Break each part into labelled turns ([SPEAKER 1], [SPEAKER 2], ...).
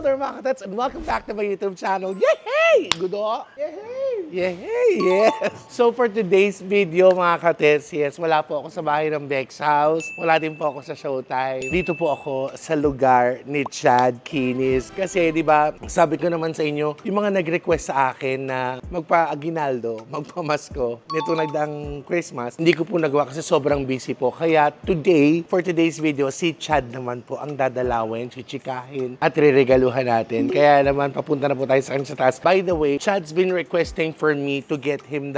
[SPEAKER 1] there mga katats, and welcome back to my YouTube channel. Yay! Gudo! Yay! Yay! Yes! So for today's video mga katats, yes, wala po ako sa bahay ng Bex House. Wala din po ako sa Showtime. Dito po ako sa lugar ni Chad Kinis. Kasi di ba, sabi ko naman sa inyo, yung mga nag-request sa akin na magpa-aginaldo, magpamasko, nito nagdaang Christmas, hindi ko po nagawa kasi sobrang busy po. Kaya today, for today's video, si Chad naman po ang dadalawin, chichikahin, at riregaluhan natin. Kaya naman, papunta na po tayo sa kanya sa taas. By the way, Chad's been requesting for me to get him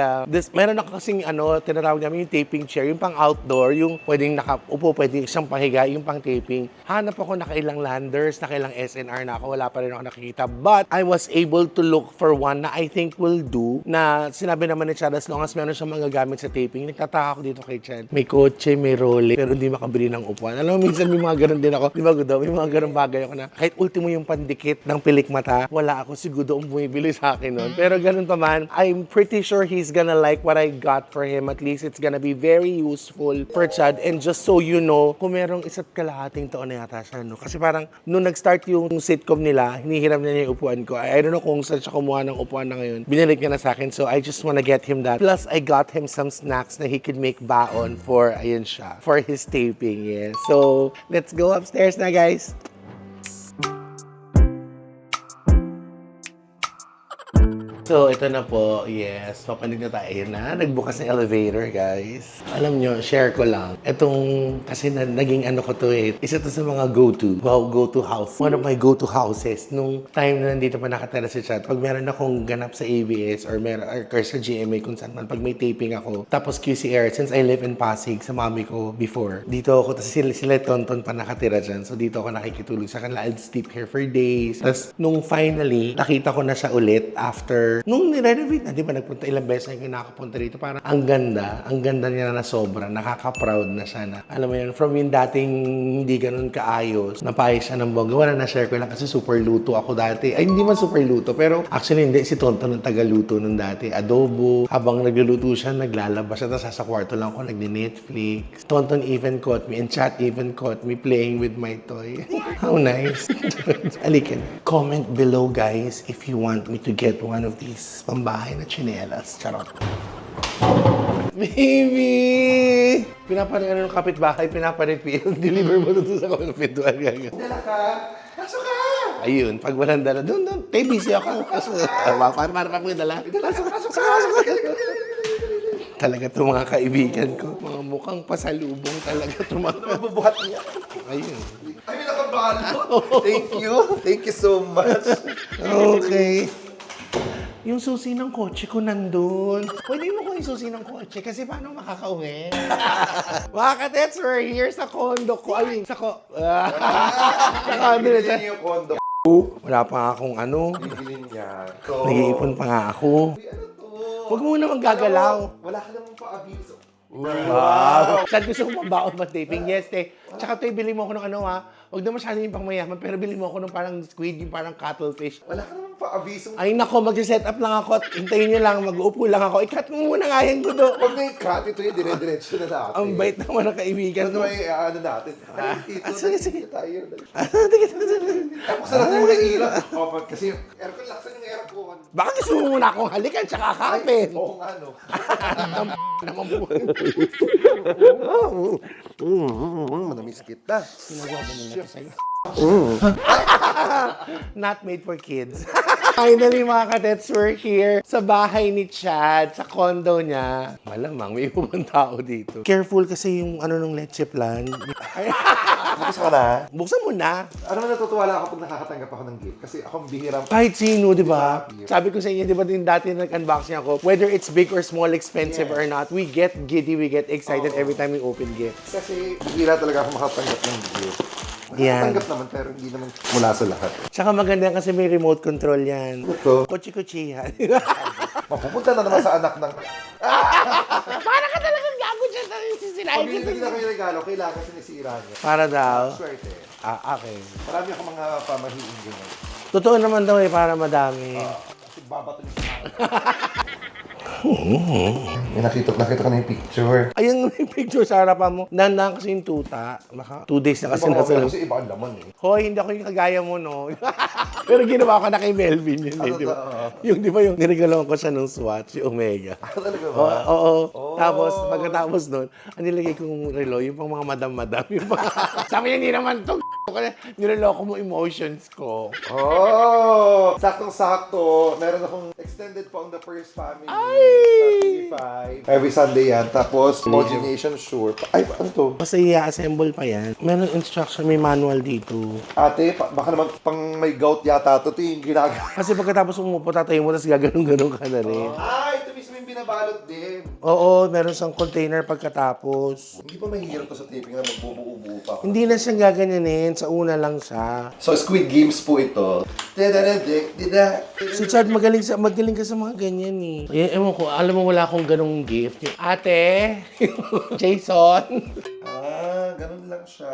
[SPEAKER 1] meron ako kasing tinatawag namin yung taping chair, yung pang outdoor, yung pwedeng nakaupo, pwedeng siyang pahiga, yung pang taping. Hanap ako nakailang landers, nakailang SNR na ako, wala pa rin ako nakikita. But I was able to look for one na I think will do, na sinabi naman ni Chad, as long as meron siyang mga gamit sa taping. Nagtataka ako dito kay Chad. May kotse, may role, pero hindi makabili ng upuan. Alam mo, minsan may mga ganun din ako. Di ba, Gudo? May mga ganun bagay ako na kahit ultimo yung pandikit ng pilik mata, wala ako si Gudo ang bumibili sa akin nun. Pero ganun pa man, I'm pretty sure he's gonna like what I got for him. At least it's gonna be very useful for Chad. And just so you know, kung merong isa't kalahating taon na yata siya, no? Kasi parang nung nag-start yung sitcom nila, hinihiram niya yung upuan ko. I don't know kung saan siya kumuha ng upuan na ngayon. Binalik niya na sa akin, so I just wanna get him that. Plus, I got him some snacks na he could make baon for, ayun siya, for his taping, yes. So, let's go upstairs na, guys. So, ito na po. Yes. Papanig na tayo. Ayun na. Nagbukas ng elevator, guys. Alam nyo, share ko lang. Itong, kasi naging ano ko to eh. Isa to sa mga go-to. Wow, go-to house. One of my go-to houses. Nung time na nandito pa nakatira si Chad, pag meron akong ganap sa ABS or sa GMA kung saan man, pag may taping ako, tapos QCR, since I live in Pasig sa mami ko before, dito ako, tapos sila Tonton pa nakatira dyan. So, dito ako nakikitulog sa kanila. I'll sleep here for days. Tapos, nung finally, nakita ko na siya ulit after nung nirenovate na, di ba, nagpunta ilang beses na yung nakapunta dito, parang ang ganda niya na sobra, nakaka-proud na siya na, alam mo yun, from yung dating hindi ganun kaayos, napayos siya ng bongga, wala na share ko lang kasi super luto ako dati, ay hindi man super luto, pero actually hindi, si Tonton ang tagaluto nung dati, adobo, habang nagluluto siya, naglalabas siya, tapos sa kwarto lang ako, nagni-Netflix, Tonton even caught me, and Chat even caught me playing with my toy. How nice. Alikin, comment below guys if you want me to get one of these pambahay na tsinelas. Charot. Baby! Pinaparin ng kapitbahay, pinaparefill. Deliver mo doon sa kapitbahay. Dala ka! Pasok ka! Ayun, pag walang dala, doon. Tay, busy ako. Para mo yung dala. Pasok. Talaga itong mga kaibigan ko. Mga mukhang pasalubong talaga itong mga mabubuhat niya. Ayun.
[SPEAKER 2] Ay, may nakabalo. Thank you. Thank you so much.
[SPEAKER 1] Okay. Yung susi ng kotse ko nandun. Pwede mo ko yung susi ng kotse kasi paano makakauwi? Mga katets, we're here sa condo ko. Ay, sa ko...
[SPEAKER 2] Bilhin niyo yung condo.
[SPEAKER 1] Wala pa akong ano.
[SPEAKER 2] Bilhin niya. So,
[SPEAKER 1] Nag-iipon pa nga ako.
[SPEAKER 2] Uy, ano to?
[SPEAKER 1] Huwag mo namang gagalaw.
[SPEAKER 2] Wala ka namang pa-abiso.
[SPEAKER 1] Wow! Saan gusto mo mabaon ba taping? Yes, te. Tsaka te, bili mo ako ng ano ha. Huwag na masyado yung pangmayaman, pero bili mo ako ng parang squid, yung parang cuttlefish.
[SPEAKER 2] Wala ka namang pa-abiso.
[SPEAKER 1] Ay nako, mag-set up lang ako at hintayin nyo lang, mag-uupo lang ako. I-cut mo muna nga yan, Gudo.
[SPEAKER 2] Pag na-cut, ito yung dire-diretso na natin.
[SPEAKER 1] Ang bait naman ng kaibigan
[SPEAKER 2] Ano
[SPEAKER 1] mo.
[SPEAKER 2] may ano natin? Ay, ito.
[SPEAKER 1] sige.
[SPEAKER 2] Tayo.
[SPEAKER 1] Sige.
[SPEAKER 2] Tapos na natin yung mga ilaw. Kasi yung aircon, laksan yung aircon.
[SPEAKER 1] Baka gusto mo muna akong halikan tsaka kapin.
[SPEAKER 2] Oo nga, no.
[SPEAKER 1] Naman po.
[SPEAKER 2] Manamis kita.
[SPEAKER 1] Sinagawa ba nila sa'yo? Not made for kids. Finally mga katets, we're here sa bahay ni Chad, sa condo niya. Malamang may ibang tao dito. Careful kasi yung ano nung leche plan.
[SPEAKER 2] Tapos ka na.
[SPEAKER 1] Buksan mo na.
[SPEAKER 2] Ano man natutuwa lang ako pag nakakatanggap ako ng gift. Kasi ako bihirang
[SPEAKER 1] Kahit sino, di ba? Sabi ko sa inyo, di ba din dati nag-unboxing ako, whether it's big or small, expensive or not, we get giddy, we get excited every time we open gifts.
[SPEAKER 2] Kasi bihira talaga ako makatanggap ng gift.
[SPEAKER 1] Yan.
[SPEAKER 2] Nakakatanggap naman pero hindi naman mula sa lahat.
[SPEAKER 1] Tsaka maganda kasi may remote control yan.
[SPEAKER 2] Ito.
[SPEAKER 1] Kutsi-kutsi yan.
[SPEAKER 2] Mapupunta na naman sa anak ng...
[SPEAKER 1] Para ka talagang gago dyan sa sisirahin
[SPEAKER 2] Pag hindi na kayo regalo, kailangan sinisira niya.
[SPEAKER 1] Para daw?
[SPEAKER 2] Swerte.
[SPEAKER 1] Okay.
[SPEAKER 2] Marami ako mga pamahiin ganyan.
[SPEAKER 1] Totoo naman daw eh, para madami.
[SPEAKER 2] Kasi babato niya sa akin. May nakita ko na yung picture.
[SPEAKER 1] Ayun yung picture sa harapan mo. Nandang kasi yung tuta. Baka 2 days na kasi nasa loob.
[SPEAKER 2] Kasi iba ang laman eh.
[SPEAKER 1] Hoy, hindi ako yung kagaya mo, no? Pero ginawa ko na kay Melvin yun, eh, di ba? Yung, di ba yung niregaloan ko siya ng Swatch, yung Omega.
[SPEAKER 2] Talaga ba?
[SPEAKER 1] Oo. Tapos, pagkatapos nun, ang nilagay kong relo, yung pang mga madam-madam. Yung pang... Sabi niya, hindi naman to. Niloloko mo emotions ko.
[SPEAKER 2] Oh! Saktong-sakto. Meron akong extended po ang The First Family sa TV5. Every Sunday yan. Tapos, Imagination Sure. Ay, ano to?
[SPEAKER 1] Basta i-assemble pa yan. Meron instruction, may manual dito.
[SPEAKER 2] Ate, baka naman pang may gout yata to. Ito yung ginagawa.
[SPEAKER 1] Kasi pagkatapos umupo, tatayo mo, tapos gaganong-ganong ka na rin.
[SPEAKER 2] Ay, ito mismo yung binabalot din.
[SPEAKER 1] Oo, meron siyang container pagkatapos.
[SPEAKER 2] Hindi pa mahirap to sa taping na magbubuo-buo pa.
[SPEAKER 1] Hindi na siyang gaganyanin, sa una lang siya.
[SPEAKER 2] So, Squid Games po ito.
[SPEAKER 1] Si Chad, magaling ka sa mga ganyan eh. Ewan ko, alam mo wala akong ganong gift. Ate, Jason.
[SPEAKER 2] Ah, ganun lang siya.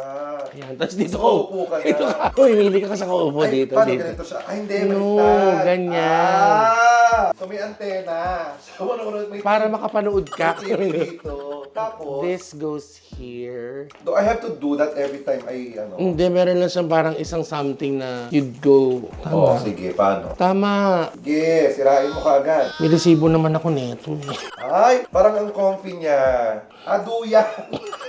[SPEAKER 1] Ayan, tapos dito ko.
[SPEAKER 2] Uupo ka na.
[SPEAKER 1] Ito ka. Uy, hindi ka kasi ako upo
[SPEAKER 2] Ay,
[SPEAKER 1] dito.
[SPEAKER 2] paano
[SPEAKER 1] Dito.
[SPEAKER 2] ganito siya? Ay, hindi,
[SPEAKER 1] No,
[SPEAKER 2] baliktad.
[SPEAKER 1] ganyan.
[SPEAKER 2] So, may antena. So, may
[SPEAKER 1] Para makapanood ka.
[SPEAKER 2] TV dito. Tapos,
[SPEAKER 1] This goes here.
[SPEAKER 2] do I have to do that every time I,
[SPEAKER 1] Hindi, meron lang siyang parang isang something na you'd go.
[SPEAKER 2] Oh,
[SPEAKER 1] Tama.
[SPEAKER 2] sige, paano?
[SPEAKER 1] Tama.
[SPEAKER 2] Sige, sirain mo kaagad.
[SPEAKER 1] May resibo naman ako nito.
[SPEAKER 2] Ay, parang ang comfy niya. Ah, duyan.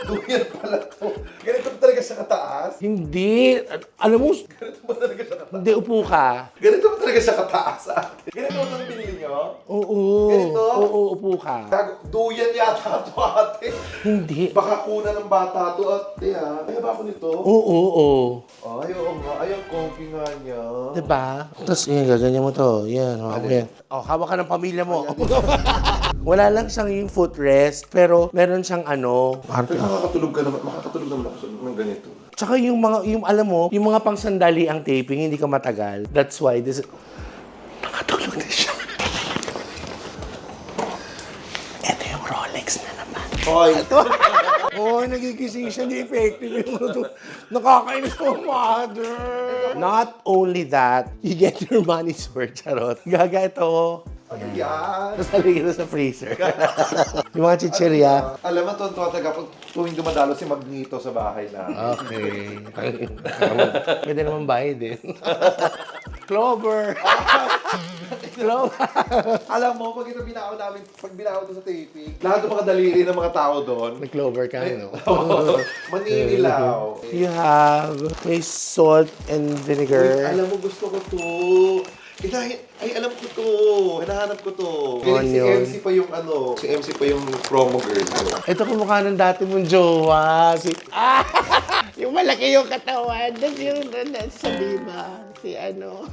[SPEAKER 2] Duyan pala to. Ganito ba talaga siya kataas?
[SPEAKER 1] Hindi. Alam mo,
[SPEAKER 2] Ganito ba talaga siya kataas?
[SPEAKER 1] hindi upo ka.
[SPEAKER 2] Ganito ba talaga siya kataas, ate? Ganito ba ang binili niyo?
[SPEAKER 1] Oo.
[SPEAKER 2] Ganito?
[SPEAKER 1] Oo, upo ka.
[SPEAKER 2] Duyan yata to, ate.
[SPEAKER 1] Hindi.
[SPEAKER 2] Baka kuna ng bata to, ate, ha? Kaya ba ako nito?
[SPEAKER 1] Oo.
[SPEAKER 2] Ay, oo nga. Ay, ang comfy nga niya.
[SPEAKER 1] Diba? Tapos, yan, gaganyan mo to. Yan, yan. Oh, hawak ka ng pamilya mo. Wala lang siyang yung footrest, pero meron siyang ano.
[SPEAKER 2] Pero makakatulog naman ako ng ganito.
[SPEAKER 1] Tsaka yung alam mo, yung mga pang sandali ang taping, hindi ka matagal. That's why this... Nakatulog na siya. Ito yung Rolex na naman.
[SPEAKER 2] Hoy!
[SPEAKER 1] Oh, nagigising siya, di effective yung nakakainis ko, mother. Not only that, you get your money's worth, charot. Gaga ito.
[SPEAKER 2] Ano yan?
[SPEAKER 1] Tapos halagay ito sa freezer. Yung mga chichirya.
[SPEAKER 2] Alam mo, tuwan-tuwa talaga pag tuwing dumadalo si Magnito sa bahay na.
[SPEAKER 1] Okay. Pwede naman bayad din. Clover! Clover!
[SPEAKER 2] Alam mo, pag ito pag binakaw ito sa taping, lahat ng mga daliri ng mga tao doon,
[SPEAKER 1] May clover ka, no?
[SPEAKER 2] maninilaw.
[SPEAKER 1] You have may salt and
[SPEAKER 2] Wait,
[SPEAKER 1] vinegar.
[SPEAKER 2] alam mo, gusto ko to. Ay, alam ko to. Hinahanap ko to. Si
[SPEAKER 1] Onion.
[SPEAKER 2] MC pa yung si MC pa yung promo girl ko.
[SPEAKER 1] Ito kumukha ng dati mong jowa. Yung malaki yung katawan. Tapos yung sa diba? Si ano.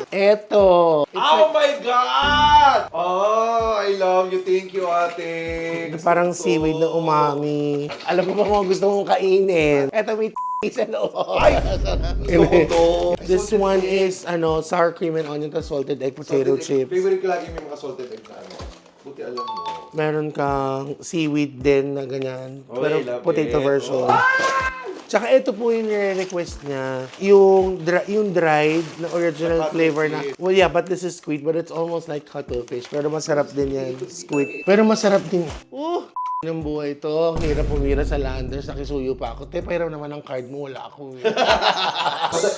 [SPEAKER 1] Ito.
[SPEAKER 2] Oh my God! Oh, I love you. Thank you, ate. Gusto
[SPEAKER 1] Parang
[SPEAKER 2] ko to.
[SPEAKER 1] seaweed na umami. Alam mo ba mga gusto mong kainin? Ito may sa loob.
[SPEAKER 2] Ay! Gusto ko to.
[SPEAKER 1] This one is sour cream and onion to salted egg potato
[SPEAKER 2] Salted egg.
[SPEAKER 1] chips.
[SPEAKER 2] Favorite ko lagi may mga salted egg na Buti alam mo.
[SPEAKER 1] Meron kang seaweed din na ganyan.
[SPEAKER 2] Oh,
[SPEAKER 1] Pero
[SPEAKER 2] I love
[SPEAKER 1] potato
[SPEAKER 2] it.
[SPEAKER 1] version. Tsaka ito po yung nire-request niya. Yung dried na original flavor na. Well, yeah, but this is squid, but it's almost like cuttlefish. Pero masarap din yan, squid. Pero masarap din. Ng buhay to. Hirap pumira sa Landers. Nakisuyo pa ako. Te, pahiram naman ang card mo. Wala ako.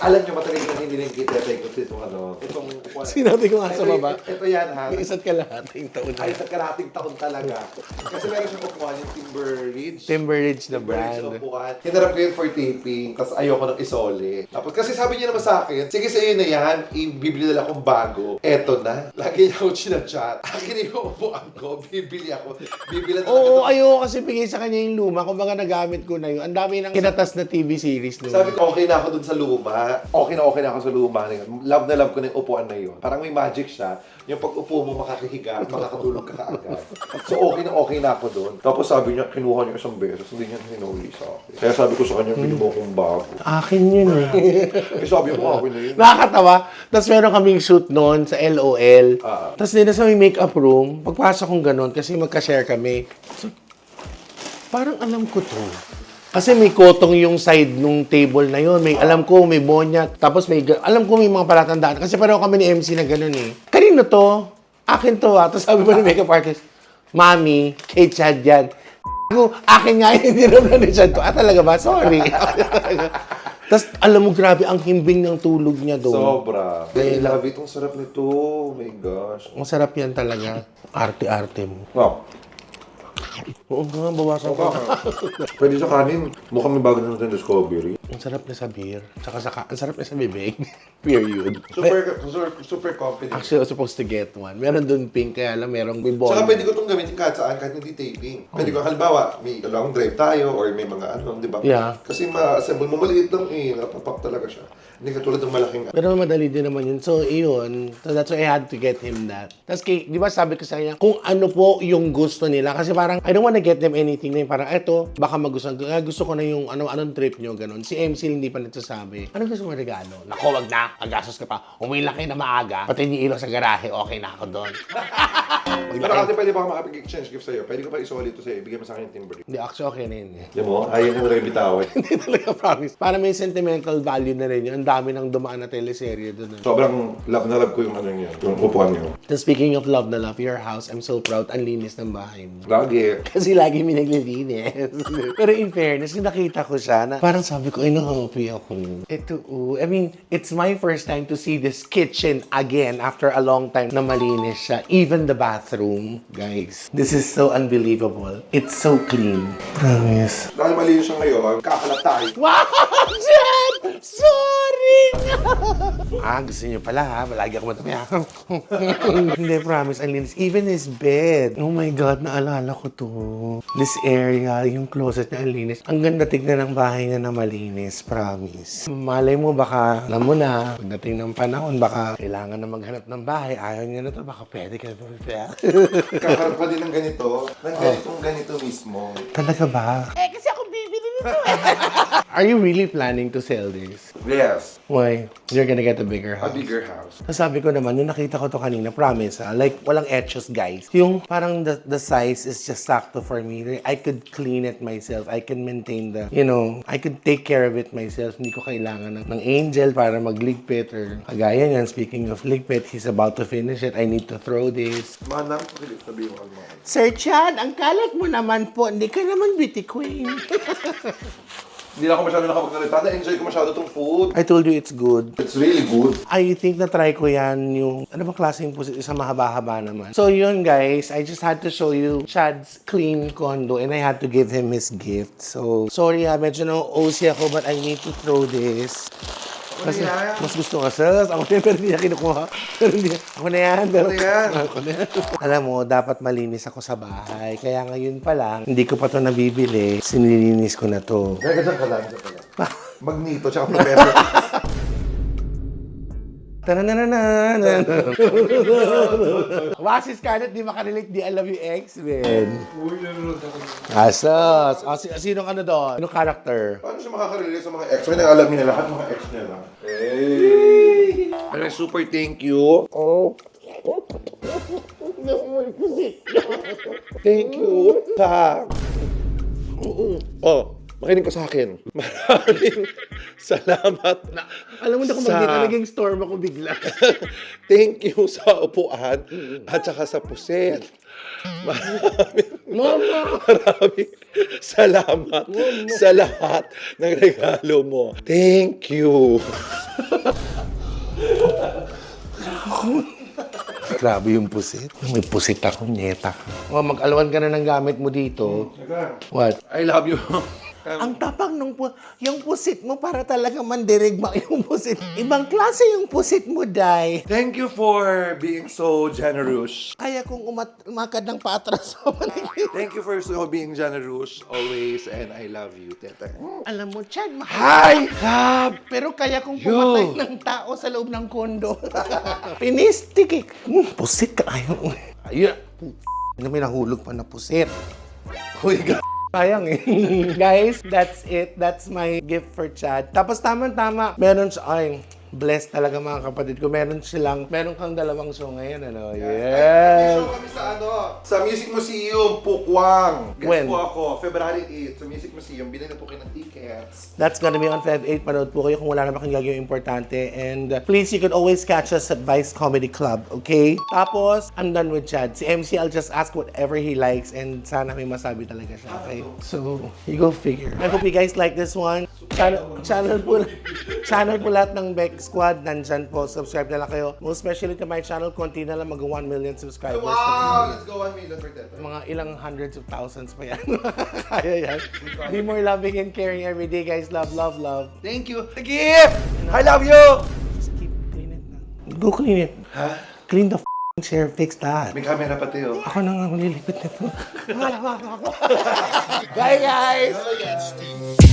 [SPEAKER 2] Alam nyo, matagal na hindi rin kita itong upuan.
[SPEAKER 1] Sinabi ko nga sa baba.
[SPEAKER 2] Ito yan, ha?
[SPEAKER 1] Yung isa't kalahating taon
[SPEAKER 2] Ay,
[SPEAKER 1] na.
[SPEAKER 2] sa karating taon talaga. Kasi meron siyang upuan yung Timber Ridge.
[SPEAKER 1] Timber Ridge na
[SPEAKER 2] Brand.
[SPEAKER 1] brand.
[SPEAKER 2] Upuan. Hinarap ko yun for taping, tapos ayoko nang isole. Tapos kasi sabi niya naman sa akin, sige sa iyo na yan, ibibili na lang akong bago. Eto na. Lagi niya ako chinachat. Akin yung upuan ko, bibili ako. Bibili na lang
[SPEAKER 1] Oo,
[SPEAKER 2] ako.
[SPEAKER 1] ayoko kasi bigay sa kanya yung luma. Kung baga nagamit ko na yun. Ang dami ng kinatas na TV series doon.
[SPEAKER 2] Sabi ko, okay na ako dun sa luma. Okay na ako sa luma na yun. Love na love ko na yung upuan na yun. Parang may magic siya. Yung pag upo mo, makakahiga at makakatulog ka kaagad. So okay na ako dun. Tapos sabi niya, kinuha niya isang beses. Hindi niya hinuli sa akin. Kaya sabi ko sa kanya, bili mo akong bago.
[SPEAKER 1] Akin yun eh.
[SPEAKER 2] Eh sabi mo, akin na yun.
[SPEAKER 1] Nakakatawa. Tapos meron kaming shoot noon sa LOL.
[SPEAKER 2] Ah.
[SPEAKER 1] Tapos din sa may makeup room, pagpasok kong ganun, kasi magka-share kami. So, parang alam ko to. Kasi may kotong yung side nung table na yun. May alam ko, may bonya. Tapos alam ko may mga palatandaan. Kasi pareho kami ni MC na ganun eh. Kanino to? Akin to ah. Tapos sabi pa ng makeup artist, Mami, kay Chad yan. Ako, akin nga yun, hindi naman ni Chad ko. Talaga ba? Sorry. Tapos, alam mo, grabe ang himbing ng tulog niya doon.
[SPEAKER 2] Sobra. I love it. Ang sarap nito. Oh my gosh.
[SPEAKER 1] Masarap yan talaga. Arte-arte mo.
[SPEAKER 2] Wow.
[SPEAKER 1] Oo nga, bawasan ko.
[SPEAKER 2] Pwede sa kanin. Mukhang may bago na natin discovery.
[SPEAKER 1] Ang sarap na sa beer. Tsaka ang sarap na sa bibig. Period.
[SPEAKER 2] Super confident.
[SPEAKER 1] Actually, I was supposed to get one. Meron doon pink, kaya lang merong bibon.
[SPEAKER 2] Saka pwede ko itong gamitin kahit saan, kahit hindi taping. Pwede ko, halimbawa, may long drive tayo or may mga ano, di ba?
[SPEAKER 1] Yeah.
[SPEAKER 2] Kasi ma-assemble mo, maliit lang napapak talaga siya. Hindi katulad ng malaking
[SPEAKER 1] Pero madali din naman yun. So, iyon. So, that's why I had to get him that. Tapos, di ba sabi ko sa kanya, kung ano po yung gusto nila. Kasi parang, I don't wanna get them anything na yung parang, eto, baka magustuhan ko. Gusto ko na yung anong trip nyo, ganun. Si MC hindi pa nagsasabi. Ano gusto mo regalo? Nako, wag na. Agastos ka pa. Umila kayo na maaga. Pati yung ilaw sa garahe, okay na ako doon.
[SPEAKER 2] Pero kasi pwede ba ako makapag-exchange gift sa'yo? Pwede ko pa isoli ito sa'yo. Ibigay mo sa akin yung Timberlake.
[SPEAKER 1] Hindi, actually, okay na yun.
[SPEAKER 2] Di mo? Ayaw mo talaga bitawan.
[SPEAKER 1] Hindi talaga, promise. Para may sentimental value na rin yun. Ang dami ng dumaan na teleserye doon.
[SPEAKER 2] Sobrang love na love ko yung ano niya. Yung upuan niyo.
[SPEAKER 1] Then speaking of love na love, your house, I'm so proud. Ang linis ng bahay mo.
[SPEAKER 2] Lagi.
[SPEAKER 1] Kasi lagi may naglilinis. Pero in fairness, yung nakita ko siya na parang sabi ko, ay nahappy ako. Ito, I mean, it's my first time to see this kitchen again after a long time na malinis siya. Even the bathroom, guys. This is so unbelievable. It's so clean. Promise.
[SPEAKER 2] Dahil malinis siya ngayon, kakalat tayo.
[SPEAKER 1] Wow, Jen! Sorry! Gusto niyo pala ha? Malagi ako matami ha? Hindi, promise. Ang linis. Even his bed. Oh my God, naalala ko to. This area, yung closet niya, ang linis. Ang ganda tignan ng bahay niya na malinis. Promise. Malay mo, baka, alam mo na, pagdating ng panahon, baka kailangan na maghanap ng bahay. Ayaw niya na to. Baka pwede ka na.
[SPEAKER 2] Kakaroon pa din ng ganito. Ng ganitong ganito mismo.
[SPEAKER 1] Talaga ba? Kasi ako bibili nito Are you really planning to sell this?
[SPEAKER 2] Yes.
[SPEAKER 1] Why? You're gonna get a bigger
[SPEAKER 2] A
[SPEAKER 1] house.
[SPEAKER 2] bigger house.
[SPEAKER 1] Sabi ko naman, nung nakita ko to kanina, promise like walang etchos guys. Yung parang the size is just sakto for me. I could clean it myself. I can maintain I could take care of it myself. Hindi ko kailangan ng angel para magligpit or kagaya niyan. Speaking of ligpit, he's about to finish it. I need to throw this.
[SPEAKER 2] Manang, sabi mo mo.
[SPEAKER 1] Sir Chad, ang kalat mo naman po. Hindi ka naman beauty queen.
[SPEAKER 2] Hindi na ako masyado nakapagsalita. Na-enjoy ko masyado itong food.
[SPEAKER 1] I told you it's good.
[SPEAKER 2] It's really good.
[SPEAKER 1] I think na-try ko yan yung, ano ba klaseng pusit? Isang mahaba-haba naman. So yun guys, I just had to show you Chad's clean condo and I had to give him his gift. So, sorry medyo OC ako but I need to throw this. Kasi mas gusto ka, sis. Ako na yan, pero hindi niya kinukuha. Pero hindi, ako na yan. Pero, ako na yan. Alam mo, dapat malinis ako sa bahay. Kaya ngayon pa lang, hindi ko pa to nabibili. Sinilinis ko na to.
[SPEAKER 2] Dahil ka lang. Magnito, tsaka professor.
[SPEAKER 1] Tananananan. Wow, si Scarlett, di makarelate, di alam yung X-Men.
[SPEAKER 2] Uy, nanonood ako.
[SPEAKER 1] Asas. Sinong ano doon? Anong character?
[SPEAKER 2] Paano siya makakarelate sa mga ex? May alam niya lahat mga ex niya lang. Hey! Ano, super thank you.
[SPEAKER 1] Oh.
[SPEAKER 2] Thank you. Oh, makinig ka sa akin. Maraming salamat.
[SPEAKER 1] Alam mo na kung magdito naging storm ako bigla.
[SPEAKER 2] Thank you sa upuan at saka sa puset. Maraming salamat sa lahat ng regalo mo. Thank you.
[SPEAKER 1] Grabe yung pusit. May pusit ako, nyeta ka. Oh, mag-alawan ka na ng gamit mo dito. What?
[SPEAKER 2] I love you.
[SPEAKER 1] Ang tapang nung yung pusit mo para talaga mandirigma yung pusit. Ibang klase yung pusit mo, Day.
[SPEAKER 2] Thank you for being so generous.
[SPEAKER 1] Kaya kung umakad ng patras mo.
[SPEAKER 2] Thank you for so being generous always and I love you, Tete.
[SPEAKER 1] Alam mo, Chad,
[SPEAKER 2] Hi, love!
[SPEAKER 1] pero kaya kung pumatay ng tao sa loob ng kondo. Pinistik eh. Pusit ka ayaw. Ayun. May nahulog pa na pusit.
[SPEAKER 2] Uy,
[SPEAKER 1] Sayang eh. Guys, that's it. That's my gift for Chad. Tapos tama-tama, meron siya, Blessed talaga mga kapatid ko. Meron kang dalawang show ngayon, ano? Yes!
[SPEAKER 2] Show kami sa Music Museum, Pukwang. Guest
[SPEAKER 1] When?
[SPEAKER 2] po ako, February 8, sa Music Museum. Bilhin na po kayo ng tickets.
[SPEAKER 1] That's gonna be on Feb 8. Panood po kayo kung wala naman kayong gagawin importante. And please, you can always catch us at Vice Comedy Club, okay? Tapos, I'm done with Chad. Si MC, I'll just ask whatever he likes and sana may masabi talaga siya, okay? So, you go figure. I hope you guys like this one. Channel po lahat ng Beck Squad. Nandyan po. Subscribe na lang kayo. Most especially to my channel, konti na lang mag 1 million subscribers.
[SPEAKER 2] Wow! Let's go 1 million for that.
[SPEAKER 1] Mga ilang hundreds of thousands pa yan. Kaya yan. Be more loving and caring every day, guys. Love, love, love.
[SPEAKER 2] Thank you. The gift! I love you!
[SPEAKER 1] Just keep clean it na. Go clean it.
[SPEAKER 2] Ha?
[SPEAKER 1] Clean the chair. Fix that.
[SPEAKER 2] May camera pati oh.
[SPEAKER 1] Ako na nga malilipit nito. Bye, guys!
[SPEAKER 2] Bye, guys!